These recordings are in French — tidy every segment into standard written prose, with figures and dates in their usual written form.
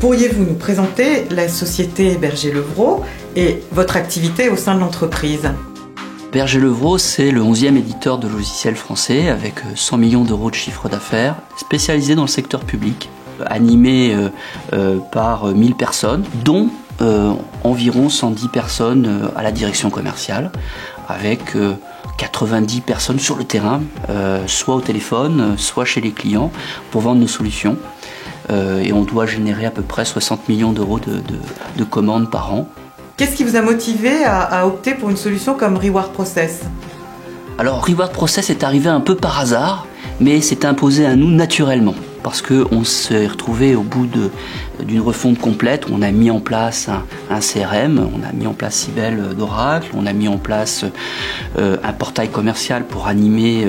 Pourriez-vous nous présenter la société Berger-Levrault et votre activité au sein de l'entreprise? Berger-Levrault, c'est le 11e éditeur de logiciels français avec 100 millions d'euros de chiffre d'affaires, spécialisé dans le secteur public, animé par 1000 personnes, dont environ 110 personnes à la direction commerciale, avec 90 personnes sur le terrain, soit au téléphone, soit chez les clients, pour vendre nos solutions. Et on doit générer à peu près 60 millions d'euros de commandes par an. Qu'est-ce qui vous a motivé à opter pour une solution comme Reward Process? Alors Reward Process est arrivé un peu par hasard, mais s'est imposé à nous naturellement. Parce qu'on s'est retrouvé au bout d'une refonte complète. On a mis en place un CRM, on a mis en place Sybelle d'Oracle, on a mis en place un portail commercial pour animer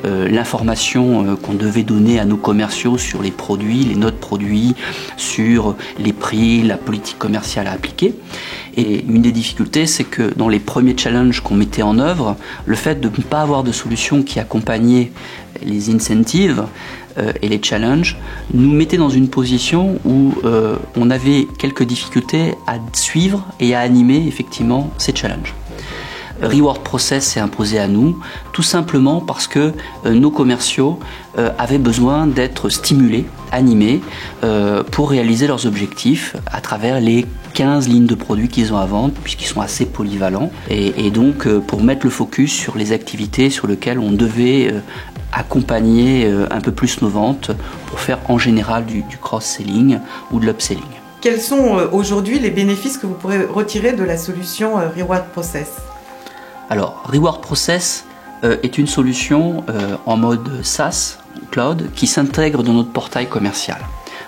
l'information qu'on devait donner à nos commerciaux sur les produits, les notes produits, sur les prix, la politique commerciale à appliquer. Et une des difficultés, c'est que dans les premiers challenges qu'on mettait en œuvre, le fait de ne pas avoir de solution qui accompagnait les incentives et les challenges nous mettait dans une position où on avait quelques difficultés à suivre et à animer effectivement ces challenges. Reward Process s'est imposé à nous tout simplement parce que nos commerciaux avaient besoin d'être stimulés, animés pour réaliser leurs objectifs à travers les 15 lignes de produits qu'ils ont à vendre puisqu'ils sont assez polyvalents et donc pour mettre le focus sur les activités sur lesquelles on devait accompagner un peu plus nos ventes pour faire en général du cross-selling ou de l'upselling. Quels sont aujourd'hui les bénéfices que vous pourrez retirer de la solution Reward Process? Alors, Reward Process est une solution en mode SaaS, cloud, qui s'intègre dans notre portail commercial.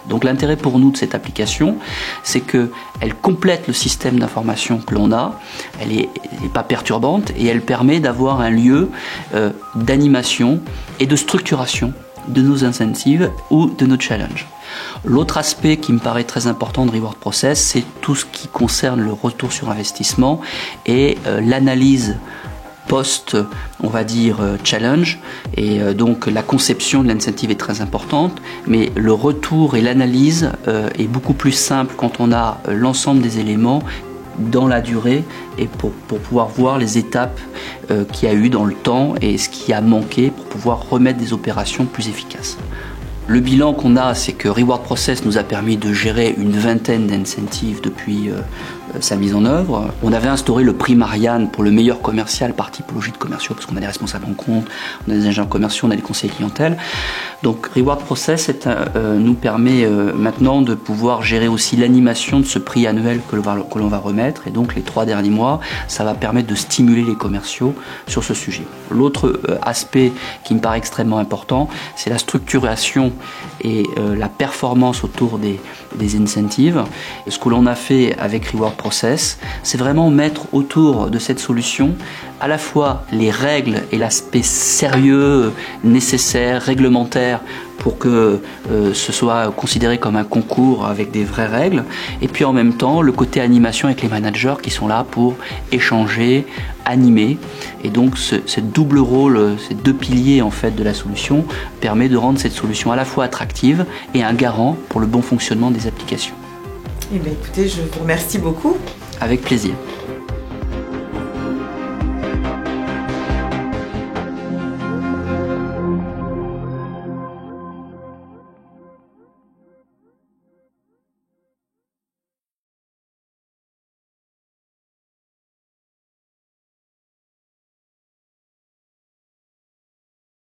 Donc l'intérêt pour nous de cette application, c'est qu'elle complète le système d'information que l'on a, elle n'est pas perturbante et elle permet d'avoir un lieu d'animation et de structuration de nos incentives ou de nos challenges. L'autre aspect qui me paraît très important de Reward Process, c'est tout ce qui concerne le retour sur investissement et l'analyse post, on va dire, challenge. Et donc la conception de l'incentive est très importante, mais le retour et l'analyse est beaucoup plus simple quand on a l'ensemble des éléments dans la durée et pour pouvoir voir les étapes qu'il y a eu dans le temps et ce qui a manqué pour pouvoir remettre des opérations plus efficaces. Le bilan qu'on a, c'est que Reward Process nous a permis de gérer une vingtaine d'incentives depuis sa mise en œuvre. On avait instauré le prix Marianne pour le meilleur commercial par typologie de commerciaux, parce qu'on a des responsables en compte, on a des agents commerciaux, on a des conseillers clientèle. Donc Reward Process nous permet maintenant de pouvoir gérer aussi l'animation de ce prix annuel que l'on va remettre. Et donc les 3 derniers mois, ça va permettre de stimuler les commerciaux sur ce sujet. L'autre aspect qui me paraît extrêmement important, c'est la structuration et la performance autour des incentives. Et ce que l'on a fait avec Reward Process, c'est vraiment mettre autour de cette solution à la fois les règles et l'aspect sérieux, nécessaire, réglementaire pour que ce soit considéré comme un concours avec des vraies règles, et puis en même temps le côté animation avec les managers qui sont là pour échanger, animer, et donc ce double rôle, ces deux piliers en fait de la solution permet de rendre cette solution à la fois attractive et un garant pour le bon fonctionnement des applications. Eh bien, écoutez, je vous remercie beaucoup. Avec plaisir.